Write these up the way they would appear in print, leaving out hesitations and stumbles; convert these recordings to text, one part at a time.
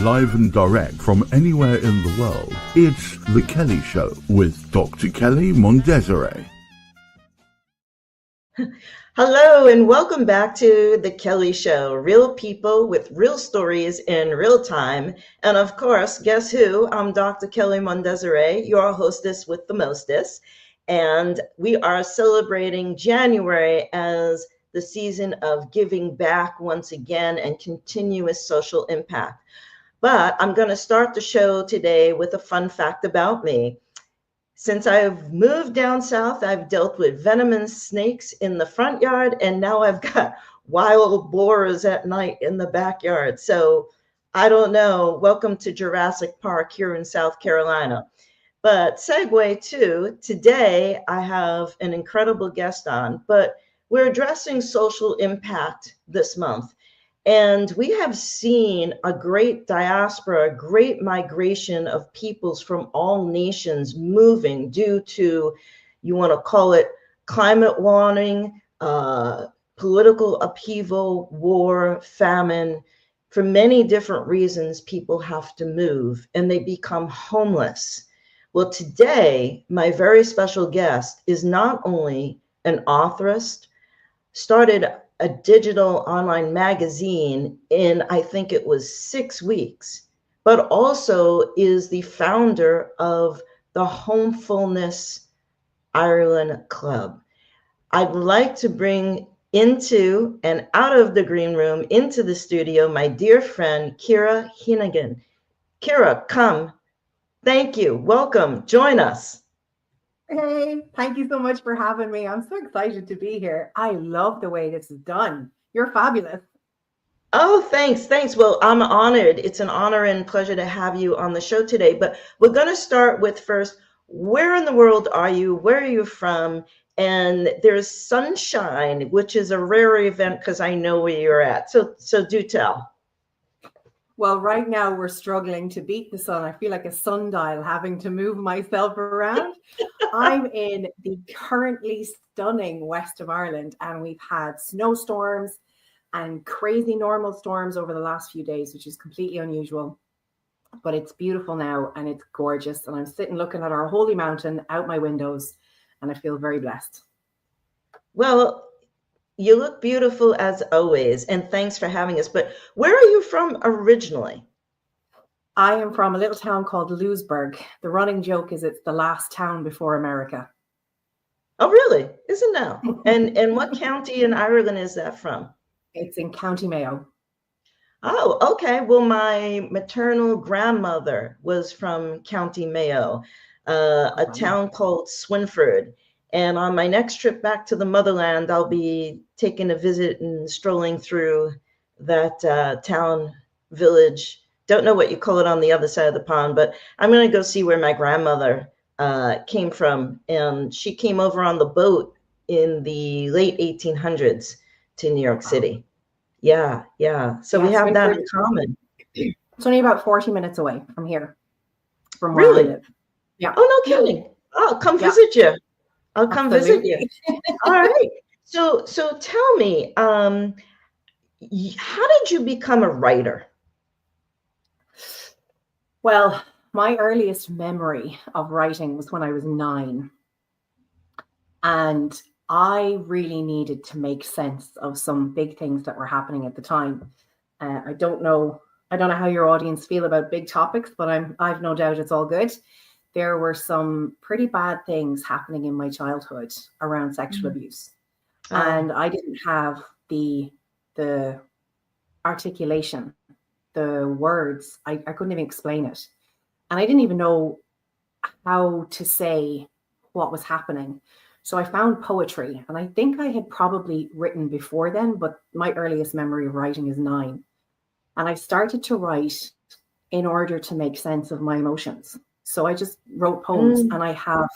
live and direct from anywhere in the world. It's The Kelley Show with Dr. Kelley Mondesire. Hello and welcome back to The Kelley Show. Real people with real stories in real time. And of course, guess who? I'm Dr. Kelley Mondesire, your hostess with the mostest. And we are celebrating January as the season of giving back once again and continuous social impact. But I'm going to start the show today with a fun fact about me. Since I've moved down south, I've dealt with venomous snakes in the front yard, and now I've got wild boars at night in the backyard. So I don't know. Welcome to Jurassic Park here in South Carolina. But segue to today, I have an incredible guest on, but we're addressing social impact this month. And we have seen a great diaspora, a great migration of peoples from all nations moving due to, you want to call it climate warming, political upheaval, war, famine. For many different reasons, people have to move and they become homeless. Well, today, my very special guest is not only an authoress, started a digital online magazine in, I think it was 6 weeks, but also is the founder of the Homefullness Ireland Club. I'd like to bring into and out of the green room into the studio my dear friend, Ciara Heneghan. Ciara, come. Thank you. Welcome. Join us. Hey, thank you so much for having me. I'm so excited to be here. I love the way this is done. You're fabulous. Oh, thanks. Well, I'm honored. It's an honor and pleasure to have you on the show today. But we're going to start with first, where in the world are you? Where are you from? And there's sunshine, which is a rare event because I know where you're at. So do tell. Well, right now we're struggling to beat the sun. I feel like a sundial having to move myself around. I'm in the currently stunning west of Ireland, and we've had snowstorms and crazy normal storms over the last few days, which is completely unusual. But it's beautiful now and it's gorgeous. And I'm sitting looking at our holy mountain out my windows, and I feel very blessed. Well, you look beautiful as always, and thanks for having us. But where are you from originally? I am from a little town called Lewisburg. The running joke is it's the last town before America. Oh, really? Isn't now? And what county in Ireland is that from? It's in County Mayo. Oh, okay. Well, my maternal grandmother was from County Mayo, a town called Swinford. And on my next trip back to the motherland, I'll be taking a visit and strolling through that town, village. Don't know what you call it on the other side of the pond, but I'm going to go see where my grandmother came from. And she came over on the boat in the late 1800s to New York City. Yeah. So we have that in common. It's only about 40 minutes away from here, from where I live. Yeah. Oh, no kidding. Oh, come visit you. I'll come visit you. All right. So tell me, how did you become a writer? Well, my earliest memory of writing was when I was 9. And I really needed to make sense of some big things that were happening at the time. I don't know how your audience feel about big topics, but I've no doubt it's all good. There were some pretty bad things happening in my childhood around sexual abuse. And I didn't have the articulation, the words. I couldn't even explain it. And I didn't even know how to say what was happening. So I found poetry, and I think I had probably written before then, but my earliest memory of writing is 9. And I started to write in order to make sense of my emotions. So I just wrote poems, and I have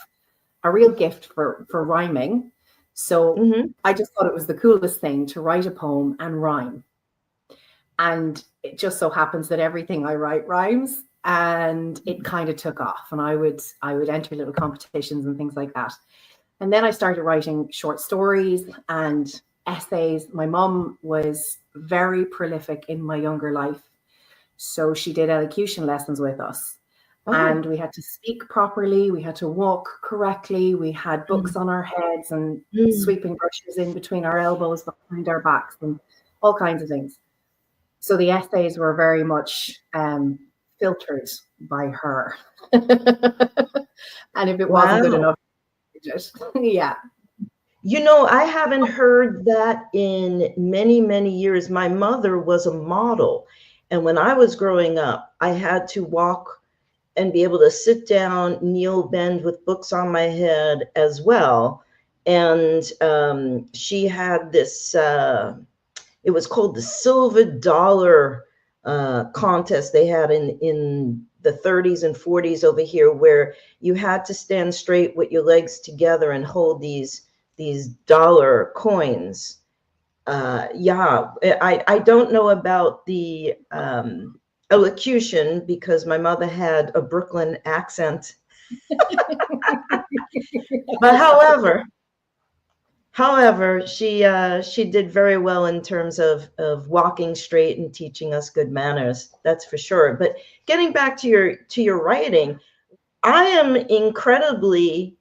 a real gift for rhyming. So I just thought it was the coolest thing to write a poem and rhyme. And it just so happens that everything I write rhymes, and it kind of took off. And I would enter little competitions and things like that. And then I started writing short stories and essays. My mom was very prolific in my younger life. So she did elocution lessons with us. Oh. And we had to speak properly. We had to walk correctly. We had books on our heads and sweeping brushes in between our elbows, behind our backs, and all kinds of things. So the essays were very much filtered by her. And if it wasn't good enough, yeah. You know, I haven't heard that in many, many years. My mother was a model. And when I was growing up, I had to walk and be able to sit down, kneel, bend with books on my head as well. And she had this, it was called the Silver Dollar contest they had in the 30s and 40s over here, where you had to stand straight with your legs together and hold these dollar coins. I don't know about the elocution because my mother had a Brooklyn accent. But however, she did very well in terms of walking straight and teaching us good manners. That's for sure. But getting back to your writing, I am incredibly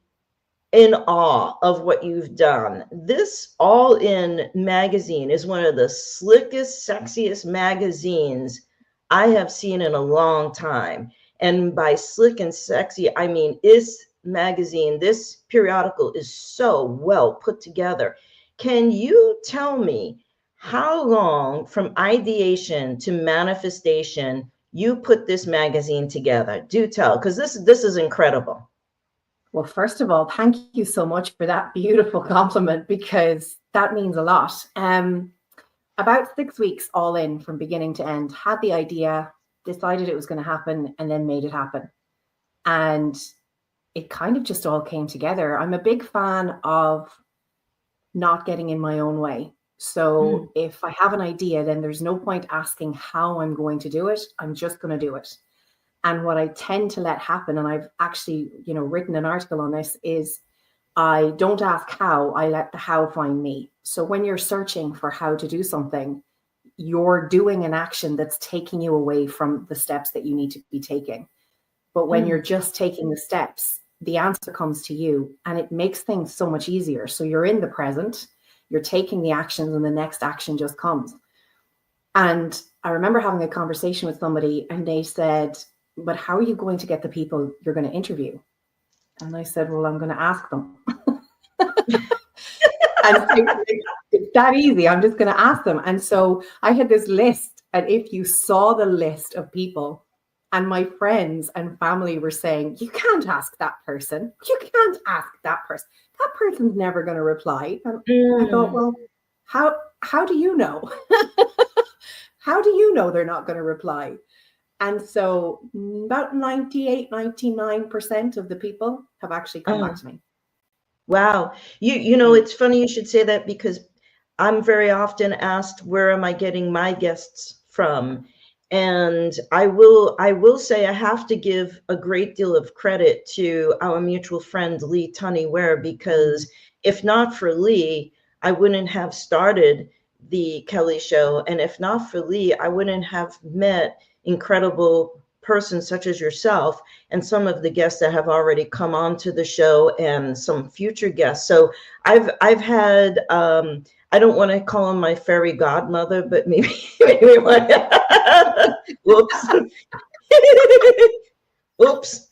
in awe of what you've done. This All In magazine is one of the slickest, sexiest magazines I have seen in a long time. And by slick and sexy, I mean this magazine, this periodical is so well put together. Can you tell me how long from ideation to manifestation you put this magazine together? Do tell, because this is incredible. Well, first of all, thank you so much for that beautiful compliment, because that means a lot. About 6 weeks all in from beginning to end, had the idea, decided it was going to happen, and then made it happen. And it kind of just all came together. I'm a big fan of not getting in my own way. So if I have an idea, then there's no point asking how I'm going to do it. I'm just going to do it. And what I tend to let happen, and I've actually, written an article on this, is I don't ask how, I let the how find me. So when you're searching for how to do something, you're doing an action that's taking you away from the steps that you need to be taking. But when you're just taking the steps, the answer comes to you, and it makes things so much easier. So you're in the present, you're taking the actions, and the next action just comes. And I remember having a conversation with somebody, and they said, but how are you going to get the people you're going to interview? And I said, well, I'm going to ask them. And it's that easy. I'm just going to ask them. And so I had this list, and if you saw the list of people, and my friends and family were saying, you can't ask that person. You can't ask that person. That person's never going to reply. And I thought, well, how do you know? How do you know they're not going to reply? And so about 98, 99% of the people have actually come back to me. Wow. You know, it's funny you should say that, because I'm very often asked, where am I getting my guests from? And I will say I have to give a great deal of credit to our mutual friend, Lee Tunney Ware, because if not for Lee, I wouldn't have started the Kelley Show. And if not for Lee, I wouldn't have met incredible persons such as yourself and some of the guests that have already come on to the show and some future guests. So I've had, I don't want to call him my fairy godmother, but maybe whoops. Oops.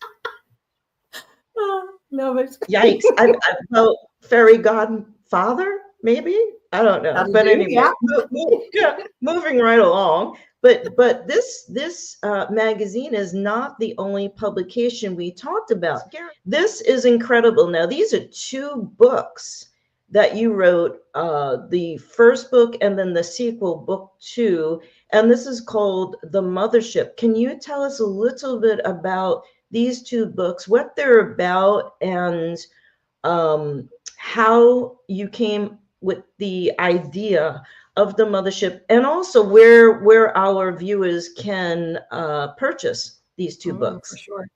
Oh, love it. Yikes. I felt fairy godfather, maybe? I don't know. But anyway, moving right along. But this magazine is not the only publication we talked about. This is incredible. Now, these are 2 books that you wrote, the first book and then the sequel, book 2. And this is called The Mothership. Can you tell us a little bit about these 2 books, what they're about, and how you came with the idea of The Mothership, and also where our viewers can purchase these 2 books? For sure.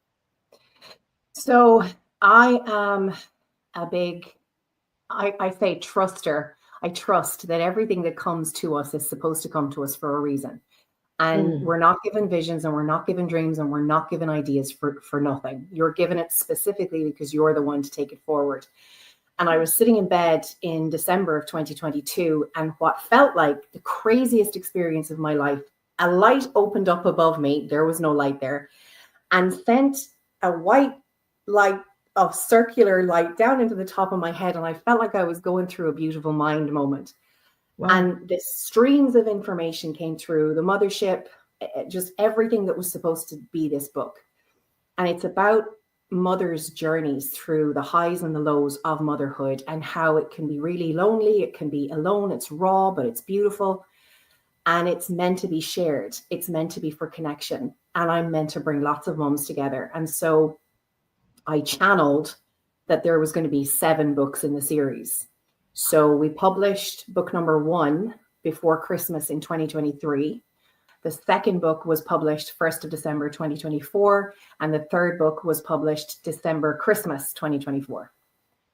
So I am a big, I say truster. I trust that everything that comes to us is supposed to come to us for a reason. And we're not given visions, and we're not given dreams, and we're not given ideas for nothing. You're given it specifically because you're the one to take it forward. And I was sitting in bed in December of 2022, and what felt like the craziest experience of my life, a light opened up above me. There was no light there, and sent a white light, of circular light, down into the top of my head. And I felt like I was going through a beautiful mind moment. Wow. And the streams of information came through the mothership, just everything that was supposed to be this book. And it's about mothers' journeys through the highs and the lows of motherhood, and how it can be really lonely. It can be alone. It's raw, but it's beautiful. And it's meant to be shared. It's meant to be for connection. And I'm meant to bring lots of moms together. And so I channeled that there was going to be 7 books in the series. So we published book number 1 before Christmas in 2023. The second book was published 1st of December 2024. And the third book was published December, Christmas 2024.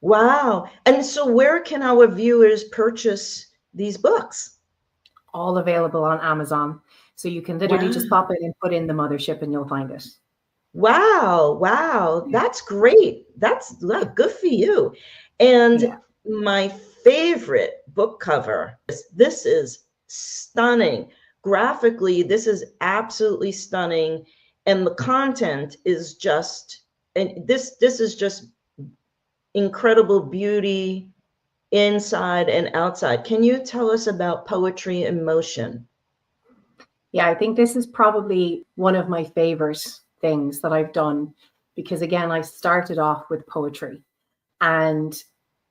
Wow. And so where can our viewers purchase these books? All available on Amazon. So you can literally just pop in and put in the mothership and you'll find it. Wow. Wow. That's great. That's good for you. And my favorite book cover, this is stunning. Graphically, this is absolutely stunning. And the content is just, and this is just incredible beauty inside and outside. Can you tell us about Poetry in Motion? Yeah, I think this is probably one of my favorite things that I've done, because again, I started off with poetry, and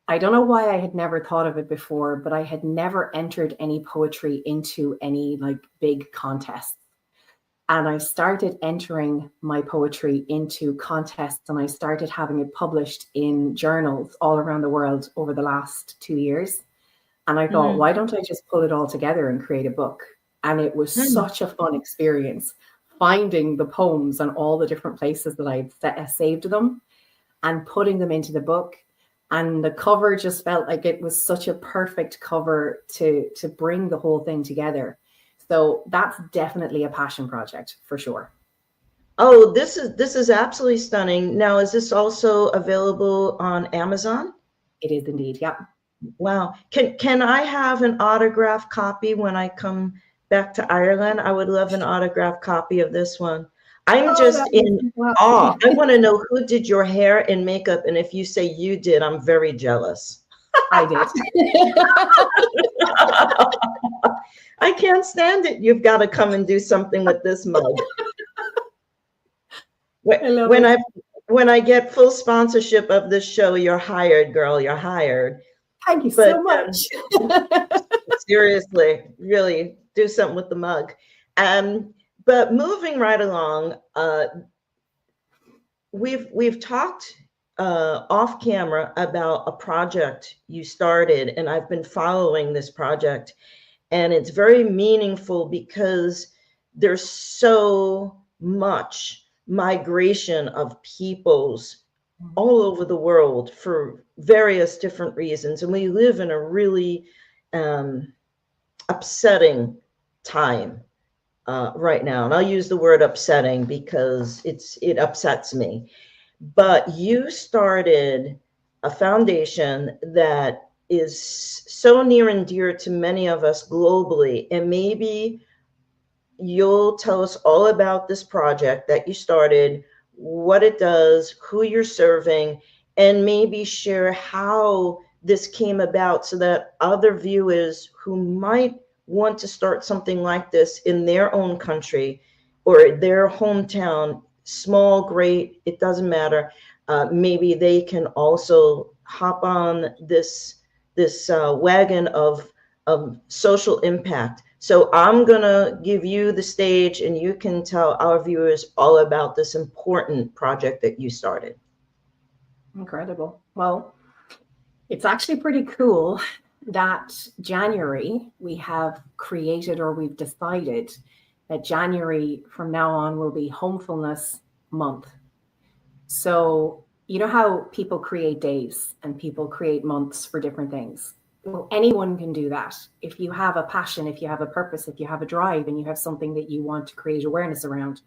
I don't know why I had never thought of it before, but I had never entered any poetry into any like big contests. And I started entering my poetry into contests, and I started having it published in journals all around the world over the last 2 years. And I thought, why don't I just pull it all together and create a book? And it was such a fun experience, finding the poems and all the different places that I'd saved them and putting them into the book. And the cover just felt like it was such a perfect cover to bring the whole thing together. So that's definitely a passion project for sure. Oh, this is absolutely stunning. Now, is this also available on Amazon? It is indeed, yeah. Wow. Can I have an autographed copy when I come back to Ireland? I would love an autographed copy of this one. I'm just in awe. I want to know who did your hair and makeup. And if you say you did, I'm very jealous. I did. I can't stand it. You've got to come and do something with this mug. When I get full sponsorship of this show, you're hired, girl. You're hired. Thank you so much. Seriously, really do something with the mug. But moving right along, we've talked off camera about a project you started, and I've been following this project, and it's very meaningful because there's so much migration of peoples all over the world for various different reasons, and we live in a really upsetting time right now. And I'll use the word upsetting because it upsets me. But you started a foundation that is so near and dear to many of us globally. And maybe you'll tell us all about this project that you started, what it does, who you're serving, and maybe share how this came about so that other viewers who might want to start something like this in their own country or their hometown, small, great, it doesn't matter. Maybe they can also hop on this wagon of social impact. So I'm gonna give you the stage, and you can tell our viewers all about this important project that you started. Incredible. Well, it's actually pretty cool that January we have created, or we've decided that January from now on will be Homefullness Month. So you know how people create days and people create months for different things. Well, anyone can do that. If you have a passion, if you have a purpose, if you have a drive, and you have something that you want to create awareness around,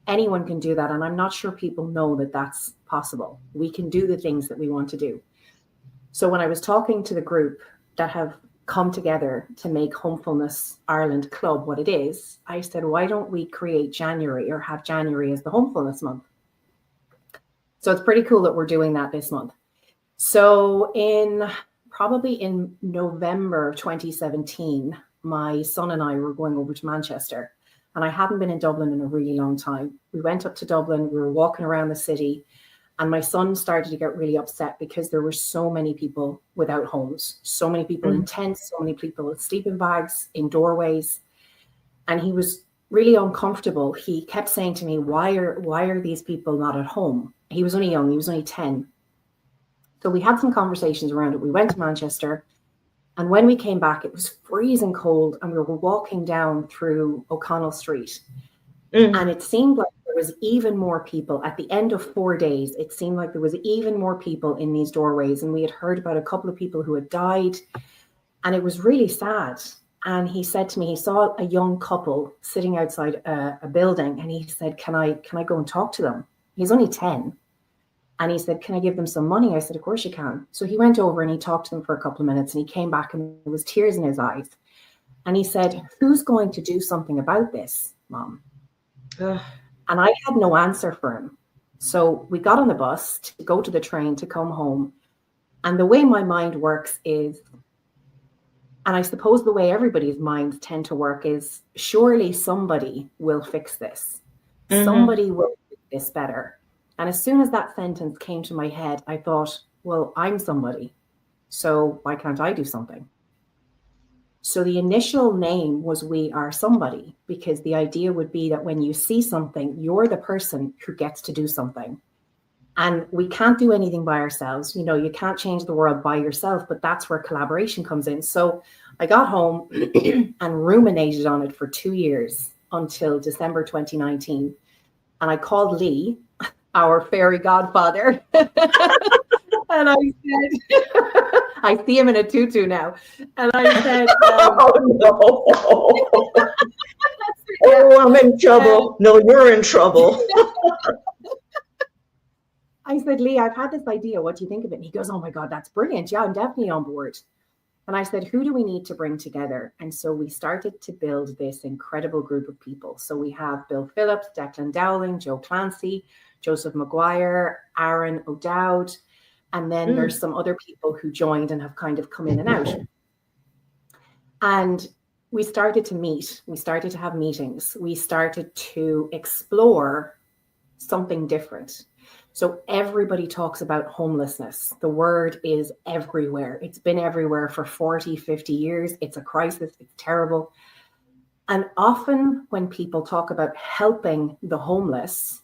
anyone can do that. And I'm not sure people know that that's possible. We can do the things that we want to do. So when I was talking to the group that have come together to make Homefullness Ireland Club what it is, I said, why don't we create January, or have January as the Homefullness month? So it's pretty cool that we're doing that this month. So probably in November 2017, my son and I were going over to Manchester, and I hadn't been in Dublin in a really long time. We went up to Dublin, we were walking around the city, and my son started to get really upset because there were so many people without homes, so many people in tents, so many people with sleeping bags in doorways. And he was really uncomfortable. He kept saying to me, why are these people not at home? He was only young, he was only 10. So we had some conversations around it. We went to Manchester, and when we came back, it was freezing cold, and we were walking down through O'Connell Street. And it seemed like there was even more people. At the end of 4 days, it seemed like there was even more people in these doorways. And we had heard about a couple of people who had died, and it was really sad. And he said to me, he saw a young couple sitting outside a building, and he said, can I go and talk to them? He's only 10. And he said, can I give them some money? I said, of course you can. So he went over and he talked to them for a couple of minutes, and he came back and there was tears in his eyes. And he said, who's going to do something about this, Mom? And I had no answer for him. So we got on the bus to go to the train to come home. And the way my mind works is, and I suppose the way everybody's minds tend to work is, surely somebody will fix this. Somebody will make this better. And as soon as that sentence came to my head, I thought, well, I'm somebody, so why can't I do something? So the initial name was We Are Somebody, because the idea would be that when you see something, you're the person who gets to do something. And we can't do anything by ourselves. You know, you can't change the world by yourself, but that's where collaboration comes in. So I got home and ruminated on it for 2 years until December 2019. And I called Lee, our fairy godfather. And I said, I see him in a tutu now. And I said, oh, no. Oh, I'm in trouble. No, you're in trouble. I said, Lee, I've had this idea. What do you think of it? And he goes, oh my God, that's brilliant. Yeah, I'm definitely on board. And I said, who do we need to bring together? And so we started to build this incredible group of people. So we have Bill Phillips, Declan Dowling, Joe Clancy, Joseph Maguire, Aaron O'Dowd. And then there's some other people who joined and have kind of come in and out. And we started to meet. We started to have meetings. We started to explore something different. So everybody talks about homelessness. The word is everywhere. It's been everywhere for 40, 50 years. It's a crisis. It's terrible. And often when people talk about helping the homeless,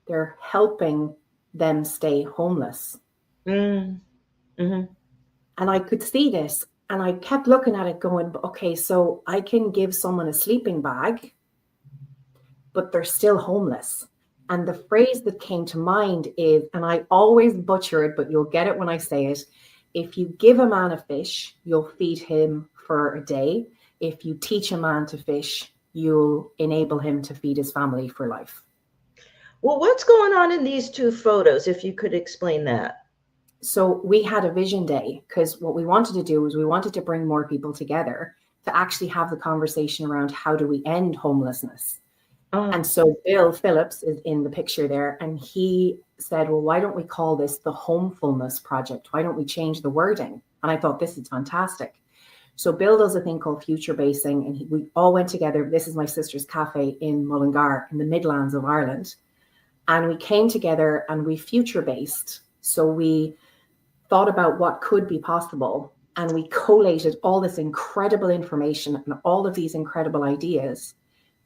they're helping them stay homeless. And I could see this, and I kept looking at it going, okay, so I can give someone a sleeping bag, but they're still homeless. And the phrase that came to mind is, and I always butcher it, but you'll get it when I say it, if you give a man a fish, you'll feed him for a day. If you teach a man to fish, you'll enable him to feed his family for life. Well, what's going on in these two photos, if you could explain that? So we had a vision day, because what we wanted to do was we wanted to bring more people together to actually have the conversation around how do we end homelessness. And so Bill Phillips is in the picture there, and he said, well, why don't we call this the Homefullness Project? Why don't we change the wording? And I thought, this is fantastic. So Bill does a thing called future basing, and we all went together. This is my sister's cafe in Mullingar in the Midlands of Ireland. And we came together and we future based. So we thought about what could be possible, and we collated all this incredible information and all of these incredible ideas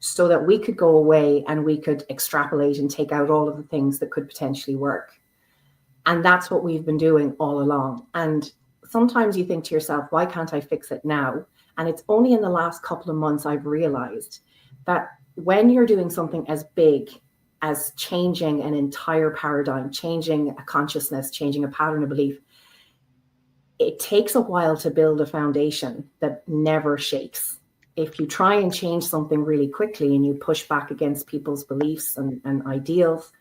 so that we could go away and we could extrapolate and take out all of the things that could potentially work. And that's what we've been doing all along. And sometimes you think to yourself, why can't I fix it now? And it's only in the last couple of months I've realized that when you're doing something as big as changing an entire paradigm, changing a consciousness, changing a pattern of belief, it takes a while to build a foundation that never shakes. If you try and change something really quickly and you push back against people's beliefs and ideals,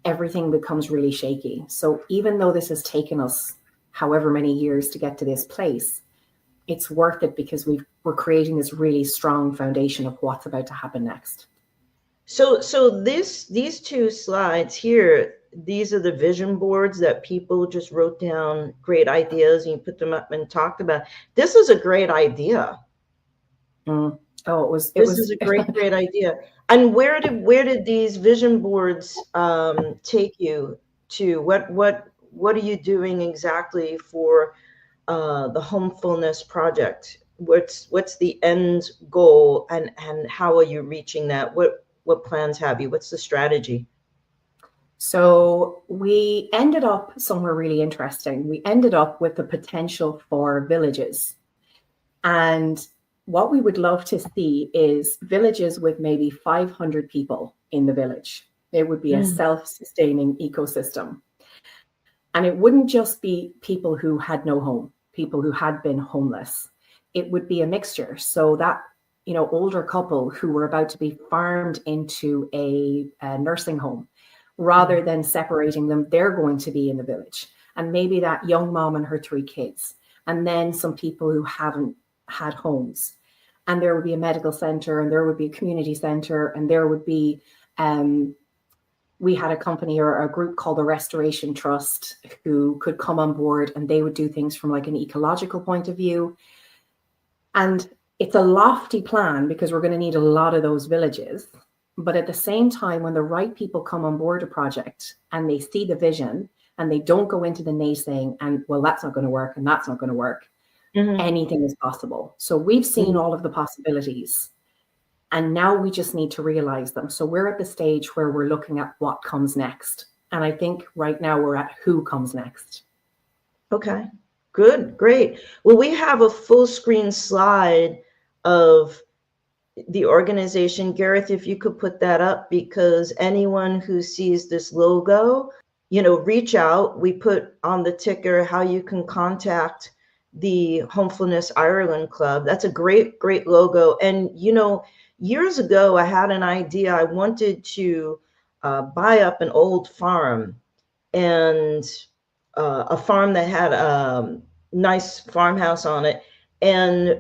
everything becomes really shaky. So even though this has taken us however many years to get to this place, it's worth it because we're creating this really strong foundation of what's about to happen next. So these two slides here, these are the vision boards that people just wrote down great ideas and you put them up and talked about. This is a great idea. Oh, this is a great idea. And where did these vision boards take you to? What are you doing exactly for the Homefullness project? What's the end goal, and how are you reaching that? What plans have you? What's the strategy? So we ended up somewhere really interesting. We ended up with the potential for villages. And what we would love to see is villages with maybe 500 people in the village. It would be a self-sustaining ecosystem. And it wouldn't just be people who had no home, people who had been homeless. It would be a mixture. So that, older couple who were about to be farmed into a nursing home, rather than separating them, they're going to be in the village. And maybe that young mom and her 3 kids, and then some people who haven't had homes. And there would be a medical center, and there would be a community center, and there would be, we had a company or a group called the Restoration Trust who could come on board, and they would do things from like an ecological point of view. And it's a lofty plan because we're going to need a lot of those villages. But at the same time, when the right people come on board a project and they see the vision and they don't go into the naysaying and, well, that's not going to work and that's not going to work, anything is possible. So we've seen all of the possibilities and now we just need to realize them. So we're at the stage where we're looking at what comes next. And I think right now we're at who comes next. Okay, good, great. Well, we have a full screen slide of the organization. Gareth, if you could put that up, because anyone who sees this logo, reach out. We put on the ticker how you can contact the Homefullness Ireland Club. That's a great logo. And, years ago, I had an idea. I wanted to buy up an old farm, and a farm that had a nice farmhouse on it, and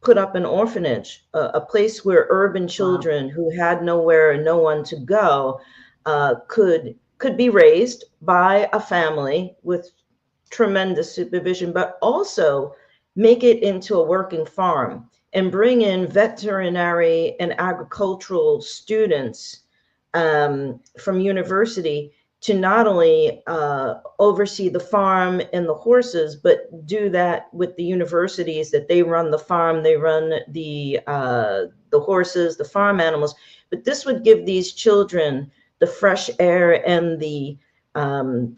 put up an orphanage, a place where urban children who had nowhere and no one to go could be raised by a family with tremendous supervision, but also make it into a working farm and bring in veterinary and agricultural students from university to not only oversee the farm and the horses, but do that with the universities that they run the farm, they run the horses, the farm animals. But this would give these children the fresh air and the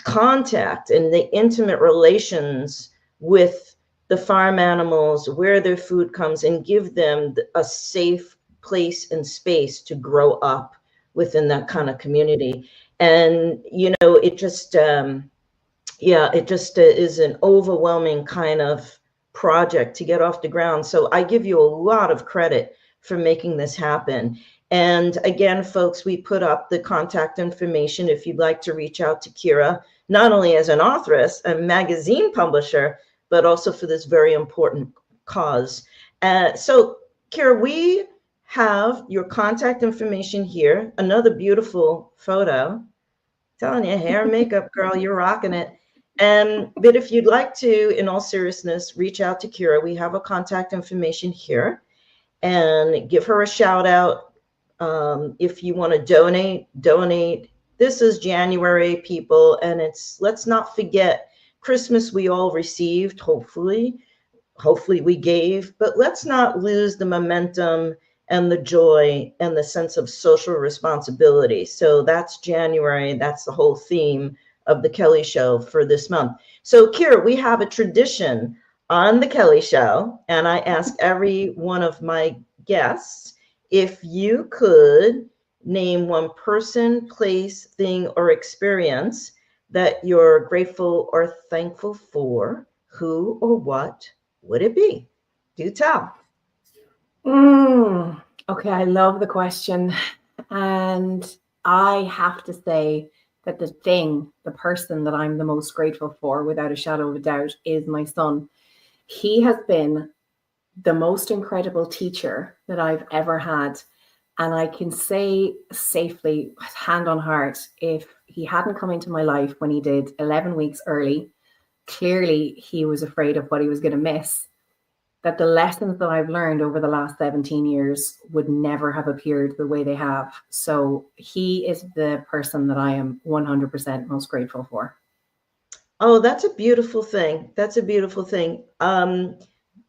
contact and the intimate relations with the farm animals, where their food comes, and give them a safe place and space to grow up within that kind of community. And, it just, is an overwhelming kind of project to get off the ground. So I give you a lot of credit for making this happen. And again, folks, we put up the contact information if you'd like to reach out to Ciara, not only as an authoress, a magazine publisher, but also for this very important cause. So Ciara, we have your contact information here. Another beautiful photo. Telling you, hair and makeup, girl, you're rocking it. But if you'd like to, in all seriousness, reach out to Ciara, we have a contact information here, and give her a shout out. If you want to donate. This is January, people, and let's not forget Christmas we all received, hopefully we gave, but let's not lose the momentum and the joy and the sense of social responsibility. So that's January. That's the whole theme of the Kelley Show for this month. So Ciara, we have a tradition on the Kelley Show, and I ask every one of my guests if you could name one person, place, thing, or experience that you're grateful or thankful for. who or what would it be? Do tell. Okay, I love the question. And I have to say that the person that I'm the most grateful for, without a shadow of a doubt, is my son. He has been the most incredible teacher that I've ever had. And I can say safely, hand on heart, if he hadn't come into my life when he did 11 weeks early, clearly he was afraid of what he was going to miss, that the lessons that I've learned over the last 17 years would never have appeared the way they have. So he is the person that I am 100% most grateful for. Oh, that's a beautiful thing. That's a beautiful thing.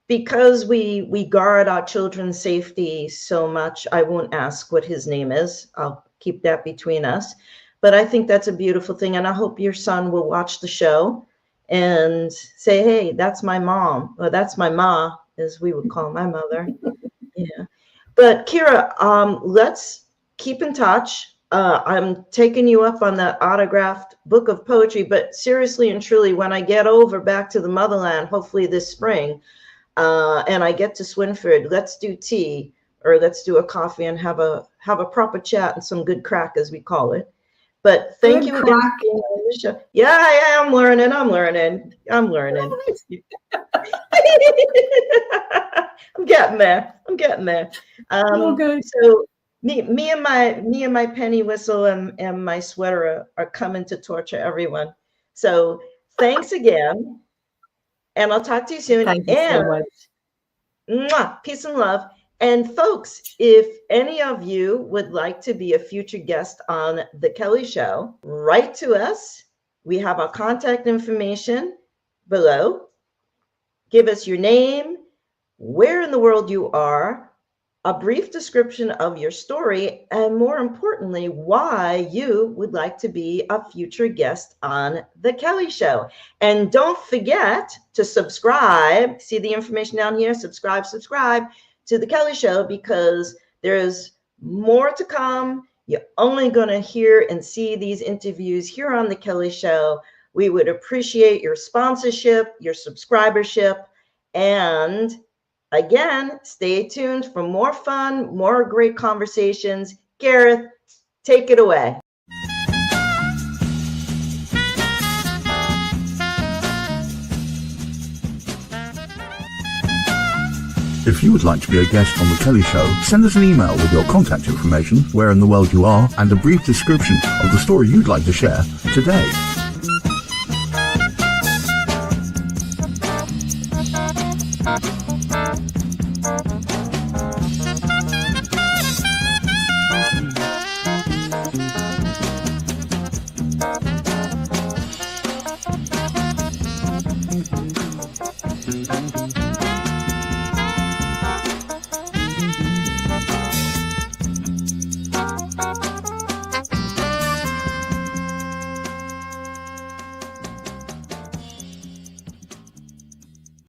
Because we guard our children's safety so much, I won't ask what his name is. I'll keep that between us. But I think that's a beautiful thing. And I hope your son will watch the show and say, hey, that's my mom, or that's my ma, as we would call my mother. Yeah. But Ciara, let's keep in touch. I'm taking you up on that autographed book of poetry, but seriously and truly, when I get over back to the motherland, hopefully this spring, and I get to Swinford, let's do tea, or let's do a coffee and have a proper chat and some good crack, as we call it. But thank you again for being on the show. Yeah, I'm learning. I'm getting there. Okay. So me and my penny whistle and my sweater are coming to torture everyone. So thanks again. And I'll talk to you soon. Thank you so much. Mwah, peace and love. And folks, if any of you would like to be a future guest on The Kelley Show, write to us. We have our contact information below. Give us your name, where in the world you are, a brief description of your story, and more importantly, why you would like to be a future guest on The Kelley Show. And don't forget to subscribe. See the information down here? Subscribe to The Kelley Show, because there's more to come. You're only going to hear and see these interviews here on The Kelley Show. We would appreciate your sponsorship, your subscribership, and again, stay tuned for more fun, more great conversations. Gareth, take it away. If you would like to be a guest on The Kelley Show, send us an email with your contact information, where in the world you are, and a brief description of the story you'd like to share today.